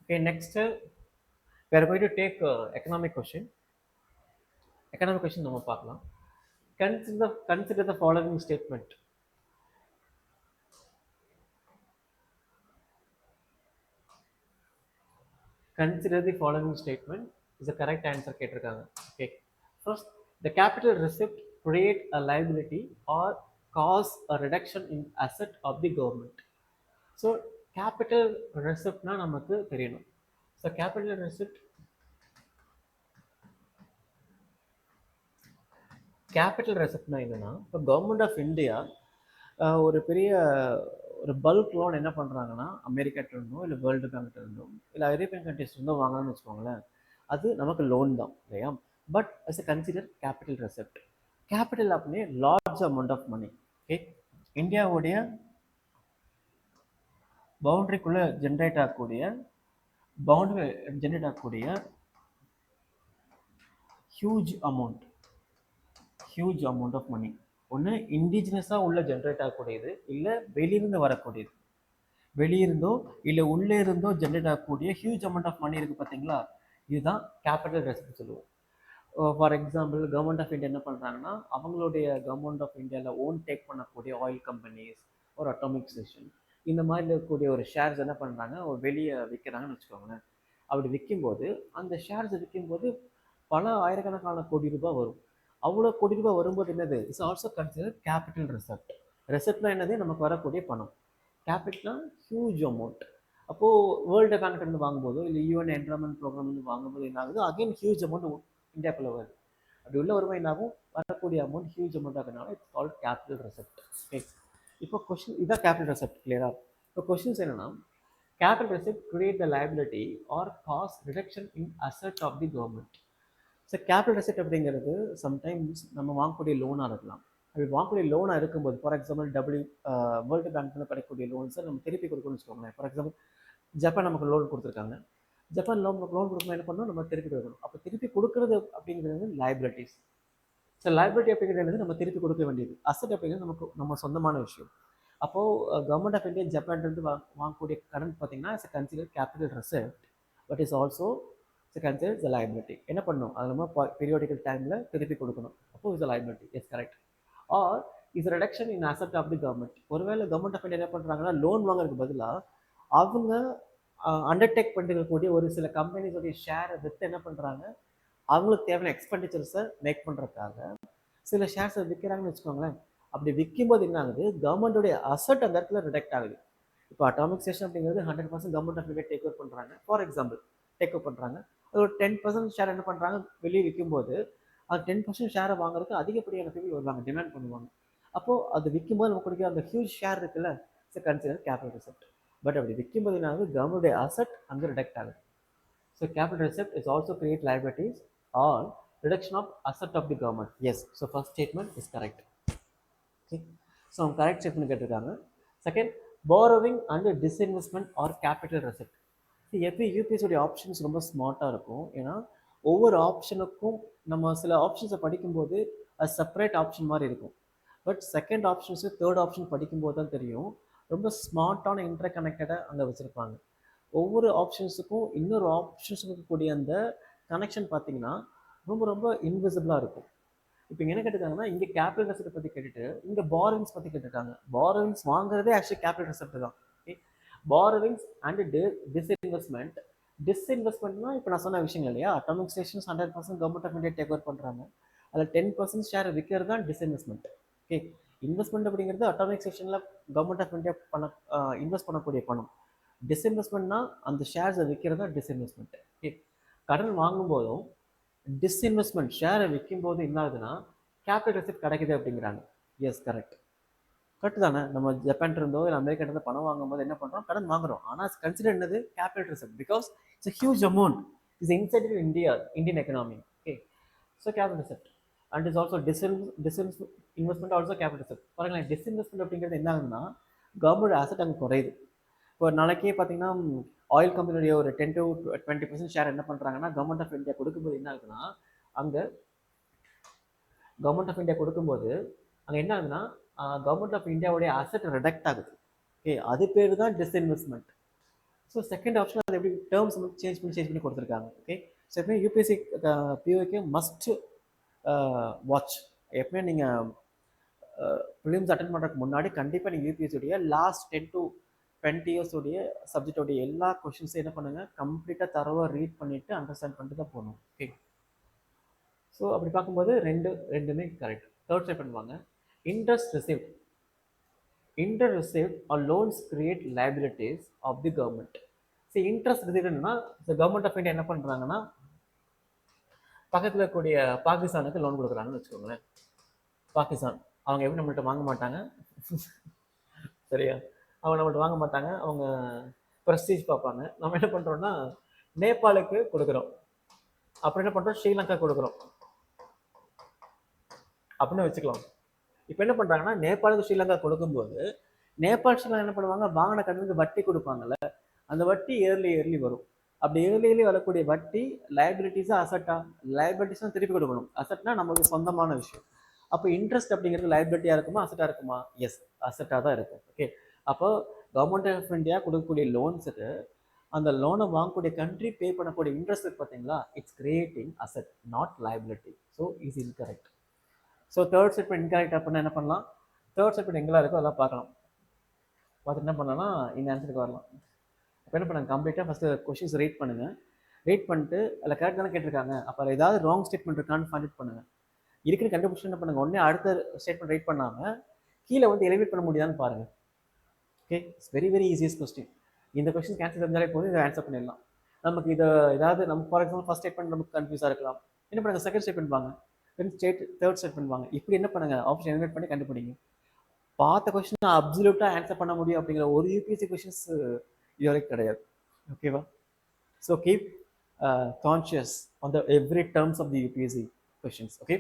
Okay, next we are going to take economic question. Economic question நம்ம பார்க்கலாம். Consider the following statement. Consider the following statement is the correct answer கேட்டிருக்காங்க. Okay. First, the capital receipt create a liability or cause a reduction in asset of the government. So capital receipt நமக்கு தெரியணும். So capital receipt capital ரெசிப்ட்னா என்னன்னா, இப்போ government of India ஒரு பெரிய ஒரு bulk loan என்ன பண்ணுறாங்கன்னா, அமெரிக்காட்ட இருந்தோ இல்லை வேர்ல்டு பேங்க்ட்ட இருந்தோ இல்லை ஐரோப்பியன் கண்ட்ரிஸ் இருந்தோ வாங்கலாம்னு வச்சுக்கோங்களேன். அது நமக்கு லோன் தான் இல்லையா? But as a consider capital receipt. Capital அப்படின்னே large amount of money. Okay, இந்தியாவுடைய பவுண்டரிக்குள்ளே ஜென்ரேட் ஆகக்கூடிய ஹியூஜ் அமௌண்ட் ஆஃப் மணி. ஒன்று இண்டிஜினஸாக உள்ள ஜென்ரேட் ஆகக்கூடியது, இல்லை வெளியிருந்து வரக்கூடியது. வெளியிருந்தோ இல்லை உள்ளே இருந்தோ ஜென்ரேட் ஆகக்கூடிய ஹியூஜ் அமௌண்ட் ஆஃப் மணி இருக்குது பார்த்தீங்களா, இதுதான் கேபிட்டல் ரெசிப்ட் சொல்லுவோம். For example, government of India என்ன பண்ணுறாங்கன்னா, அவங்களுடைய கவர்மெண்ட் ஆஃப் இந்தியாவில் ஓன் டேக் பண்ணக்கூடிய ஆயில் கம்பெனிஸ் ஒரு அட்டாமிக் ஸ்டேஷன் இந்த மாதிரி இருக்கக்கூடிய ஒரு ஷேர்ஸ் என்ன பண்ணுறாங்க, ஒரு வெளியே விற்கிறாங்கன்னு வச்சுக்கோங்களேன். அப்படி விற்கும்போது அந்த ஷேர்ஸ் விற்கும்போது பல ஆயிரக்கணக்கான கோடி ரூபாய் வரும். அவ்வளோ கோடி ரூபாய் வரும்போது என்னது, it's also consider capital receipt. ரெசிப்ட்னா என்னது, நமக்கு வரக்கூடிய பணம். கேபிட்டல்னா ஹியூஜ் அமௌண்ட். அப்போது வேர்ல்டு பேங்க்லேருந்து வாங்கும்போதோ இல்லை யூஎன் என்வரன்மெண்ட் ப்ரோக்ராம்லேருந்து வாங்கும்போது என்ன ஆகுது, அகைன் ஹியூஜ் அமௌண்ட் இந்தியாக்குள்ளே வருது. அப்படி உள்ள வரும்போது என்னாகும், வரக்கூடிய அமௌண்ட் ஹியூஜ் அமௌண்ட் ஆகிறதுனால it's called capital receipt. Okay, இப்போ கொஸ்டின் இதான் கேபிட்டல் ரெசிப்ட். கிளியரா? இப்போ கொஸ்டின்ஸ் என்னன்னா, capital receipt create the liability or cost reduction in asset of the government. So capital receipt அப்படிங்கிறது சம்டைம்ஸ் நம்ம வாங்கக்கூடிய லோனாக இருக்கலாம். அப்படி வாங்கக்கூடிய லோனாக இருக்கும்போது, ஃபார் எக்ஸாம்பிள் வேர்ல்டு பேங்க்ல கிடைக்கக்கூடிய லோன்ஸை நம்ம திருப்பி கொடுக்கணும்னு வச்சுக்கோங்களேன். ஃபார் எக்ஸாம்பிள், ஜப்பான் நமக்கு லோன் கொடுத்துருக்காங்க. ஜப்பான் லோன் கொடுக்கும்போது என்ன பண்ணணும், நம்ம திருப்பி கொடுக்கணும். அப்போ திருப்பி கொடுக்குறது அப்படிங்கிறது லைபிலிட்டிஸ். ஸோ லைபிலிட்டி அப்படிங்கிறது நம்ம திருப்பி கொடுக்க வேண்டியது. அசட் அப்படிங்கிறது நம்ம சொந்தமான விஷயம். அப்போது கவர்மெண்ட் ஆஃப் இந்தியா ஜப்பான்லேருந்து வாங்கக்கூடிய கடன் பார்த்தீங்கன்னா it's consider capital receipt, but is also consider the liability. என்ன பண்ணணும், அது நம்ம பீரியாடிக்கல் டைமில் திருப்பி கொடுக்கணும். அப்போ is liability. Yes, correct. Or is reduction in asset of the government. ஒருவேளை கவர்மெண்ட் ஆஃப் இந்தியா என்ன பண்ணுறாங்கன்னா, லோன் வாங்குறதுக்கு பதிலாக அவங்க அண்டர்டேக் பண்ணிருக்கக்கூடிய ஒரு சில கம்பெனிஸோடைய ஷேரை விற்று என்ன பண்ணுறாங்க, அவங்களுக்கு தேவையான எக்ஸ்பெண்டிச்சர்ஸை மேக் பண்ணுறதுக்காக சில ஷேர்ஸை விற்கிறாங்கன்னு வச்சுக்கோங்களேன். அப்படி விற்கும்போது என்ன ஆகுது, கவர்மெண்ட்டோடைய அசட் அந்த இடத்துல ரிடக்ட் ஆகுது. இப்போ அட்டாமிக் ஸ்டேஷன் அப்படிங்கிறது 100% government of India take over பண்ணுறாங்க. ஃபார் எக்ஸாம்பிள் டேக் ஓவர் பண்ணுறாங்க. அது ஒரு 10% ஷேர் என்ன பண்ணுறாங்க, வெளியே விற்கும்போது அது 10% ஷேரை வாங்குறதுக்கு அதிகப்படியான பீப்புள் வருவாங்க, டிமாண்ட் பண்ணுவாங்க. அப்போது அது விற்கும்போது நம்ம கொடுக்குற அந்த ஹியூஜ் ஷேர் இருக்குல்ல, it's consider capital receipt. But அப்படி விற்கும்போது என்ன ஆகுது, கவர்மெண்ட்டுடைய அசட் அங்கே ரிடக்ட் ஆகுது. So capital receipt is also create liabilities or reduction of asset of the government. Yes, so first statement is correct. Okay, so correct statement கேட்டிருக்காங்க. Second, borrowing and disinvestment or capital receipt. எப்போ யூபிஎஸ்ஸோடைய options ரொம்ப ஸ்மார்ட்டாக இருக்கும். ஏன்னா ஒவ்வொரு ஆப்ஷனுக்கும் நம்ம சில ஆப்ஷன்ஸை படிக்கும்போது அது செப்பரேட் ஆப்ஷன் மாதிரி இருக்கும். But second options third option படிக்கும்போது தான் தெரியும், ரொம்ப ஸ்மார்ட்டான இன்டர் கனெக்டடாக அங்கே வச்சுருப்பாங்க. ஒவ்வொரு ஆப்ஷன்ஸுக்கும் இன்னொரு ஆப்ஷன்ஸுக்கு கூடிய அந்த கனெக்ஷன் பார்த்தீங்கன்னா ரொம்ப ரொம்ப இன்விசிபிளாக இருக்கும். இப்போ என்ன கேட்டிருக்காங்கன்னா, இங்கே கேபிட்டல் ரெசிப்ட் பற்றி கேட்டுட்டு இங்கே பாரோவிங்ஸ் பற்றி கேட்டிருக்காங்க. பாரோவிங்ஸ் வாங்குறதே ஆக்சுவலி கேபிட்டல் ரெசிப்ட் தான். ஓகே, பாரோவிங்ஸ் அண்ட் டிஸ்இன்வெஸ்ட்மெண்ட்னா இப்போ நான் சொன்ன விஷயங்கள் இல்லையா, atomic stations 100% government of India take over பண்ணுறாங்க. அதில் 10% ஷேர் விற்கிறது தான் டிஸ்இன்வெஸ்ட்மெண்ட். ஓகே, இன்வெஸ்ட்மெண்ட் அப்படிங்கிறது அட்டாமிக் ஸ்டேஷனில் கவர்மெண்ட் ஆஃப் இந்தியா இன்வெஸ்ட் பண்ணக்கூடிய பணம். டிஸ்இன்வெஸ்ட்மெண்ட்னா அந்த ஷேர்ஸை விற்கிறது தான் டிஸ்இன்வெஸ்ட்மெண்ட். ஓகே, கடன் வாங்கும்போதும் டிஸ்இன்வெஸ்ட்மெண்ட் ஷேரை விற்கும்போது என்ன ஆகுதுன்னா கேபிட்டல் ரெசிப்ட் கிடைக்குது அப்படிங்கிறாங்க. S, correct. கரெக்ட் தானே? நம்ம ஜப்பான் இருந்தோ இல்லை அமெரிக்கா இருந்தோ பணம் வாங்கும்போது என்ன பண்ணுறோம், கடன் வாங்குறோம். ஆனால் கன்சிடர் என்னது, capital receipt, because it's a huge amount is inside Indian economy. Okay, so capital receipt and is also disinvestment also capital receipt. பாருங்களேன், டிஸ்இன்வெஸ்ட்மெண்ட் அப்படிங்கிறது என்ன ஆகுதுன்னா கவர்மெண்ட் அசட் அங்கே குறையுது. இப்போ நாளைக்கே பார்த்தீங்கன்னா ஆயில் கம்பெனியுடைய ஒரு 10 to 20% ஷேர் என்ன பண்ணுறாங்கன்னா கவர்மெண்ட் ஆஃப் இந்தியா கொடுக்கும்போது என்ன ஆகுதுன்னா அங்கே கவர்மெண்ட் ஆஃப் இந்தியா கொடுக்கும்போது அங்கே என்ன ஆகுதுன்னா கவர்மெண்ட் ஆஃப் இந்தியாவுடைய அசட் ரிடக்ட் ஆகுது. ஓகே, அது பேர் தான் டிஸ்இன்வெஸ்ட்மெண்ட். ஸோ செகண்ட் ஆப்ஷன் அது எப்படி டேர்ம்ஸ் வந்து சேஞ்ச் பண்ணி கொடுத்துருக்காங்க. ஓகே, ஸோ எப்பவுமே யூபிஎஸ்சி பிஓக்கு மஸ்ட் வாட்ச். எப்பவுமே நீங்கள் ப்ரிலிம்ஸ் அட்டன் பண்ணுறதுக்கு முன்னாடி கண்டிப்பாக நீங்கள் யூபிஎஸ்சியோடைய லாஸ்ட் 10 to 20 years உடைய சப்ஜெக்டோடைய எல்லா கொஷின்ஸையும் என்ன பண்ணுங்கள், கம்ப்ளீட்டாக தரவாக ரீட் பண்ணிவிட்டு அண்டர்ஸ்டாண்ட் பண்ணிட்டு தான் போகணும். ஓகே, ஸோ அப்படி பார்க்கும்போது ரெண்டுமே கரெக்ட். தேர்ட் ஸ்டெப் பண்ணுவாங்க, interest received. Interest received or loans create liabilities of the government. See, interest received னா the government of India என்ன பண்றாங்கன்னா பக்கத்துல கூடிய பாகிஸ்தானுக்கு லோன் கொடுக்குறாங்கன்னு வச்சுக்கோங்களேன். பாகிஸ்தான் அவங்க எப்படி நம்மள்ட்ட வாங்க மாட்டாங்க, சரியா? அவங்க நம்மள்ட்ட வாங்க மாட்டாங்க, அவங்க ப்ரெஸ்டீஜ் பார்ப்பாங்க. நம்ம என்ன பண்றோம்னா நேபாளுக்கு கொடுக்குறோம், அப்புறம் என்ன பண்றோம் ஸ்ரீலங்கா கொடுக்குறோம் அப்படின்னு வச்சுக்கலாம். இப்போ என்ன பண்ணுறாங்கன்னா நேபாளுக்கு ஸ்ரீலங்கா கொடுக்கும்போது நேபாள் ஸ்ரீலங்கா என்ன பண்ணுவாங்க, வாங்கின கடனுக்கு வட்டி கொடுப்பாங்கல்ல, அந்த வட்டி இயர்லி வரும். அப்படி இயர்லி வரக்கூடிய வட்டி லைபிலிட்டிஸாக அசட்டா, லைபிலிட்டிஸ் திருப்பி கொடுக்கணும். அசட்னா நமக்கு சொந்தமான விஷயம். அப்போ இன்ட்ரெஸ்ட் அப்படிங்கிறது லைபிலிட்டியாக இருக்குமா அசட்டாக இருக்குமா? எஸ், அசட்டாக தான் இருக்கும். ஓகே, அப்போ கவர்மெண்ட் ஆஃப் இந்தியா கொடுக்கக்கூடிய லோன்ஸுக்கு அந்த லோனை வாங்கக்கூடிய கண்ட்ரி பே பண்ணக்கூடிய இன்ட்ரெஸ்ட் பார்த்தீங்களா, it's creating asset not liability. So is incorrect. So third statement incorrect அப்படின்னா என்ன பண்ணலாம், தேர்ட் ஸ்டேட்மெண்ட் எங்கெல்லாம் இருக்கோ அதெல்லாம் பார்க்கலாம். பார்த்துட்டு என்ன பண்ணலாம்னா இந்த ஆன்சருக்கு வரலாம். அப்போ என்ன பண்ணுங்க, கம்ப்ளீட்டாக ஃபஸ்ட்டு கொஷின்ஸ் ரீட் பண்ணுங்கள். ரீட் பண்ணிட்டு அதில் கரெக்ட் தானே கேட்டிருக்காங்க, அப்போ அதில் ஏதாவது ராங் ஸ்டேட்மெண்ட் இருக்கான்னு ஃபைண்ட் அவுட் பண்ணுங்கள். இருக்கிற கண்டுபிடிச்சி என்ன பண்ணுங்கள், உடனே அடுத்த ஸ்டேட்மெண்ட் ரீட் பண்ணாமல் கீழே வந்து எலிவேட் பண்ண முடியாதான்னு பாருங்கள். Okay, it's very easiest question. இந்த கொஸ்டின் கேன்சல் தெரிஞ்சாலே போதும், இதை ஆன்சர் பண்ணிடலாம். நமக்கு இதை ஏதாவது நம்ம ஃபார் எக்ஸாம்பிள் ஃபஸ்ட் ஸ்டேட்மெண்ட் நமக்கு கன்ஃபியூஸாக இருக்கலாம், என்ன பண்ணுங்கள் செகண்ட் ஸ்டேட்மெண்ட் வாங்க, தேர்ட் ஸ்டேட்மெண்ட் வாங்க, இப்படி என்ன பண்ணுங்க ஆப்ஷன் எலிமினேட் பண்ணி கண்டுபிடிங்க. பார்த்த கொஸ்டின் அப்சல்யூட்டா ஆன்சர் பண்ண முடியும் அப்படிங்கிற ஒரு யூபிஎஸ்சி கொஸ்டின்ஸ் இது வரைக்கும் கிடையாது. ஓகேவா? So keep conscious on the every terms of the UPSC questions. Okay.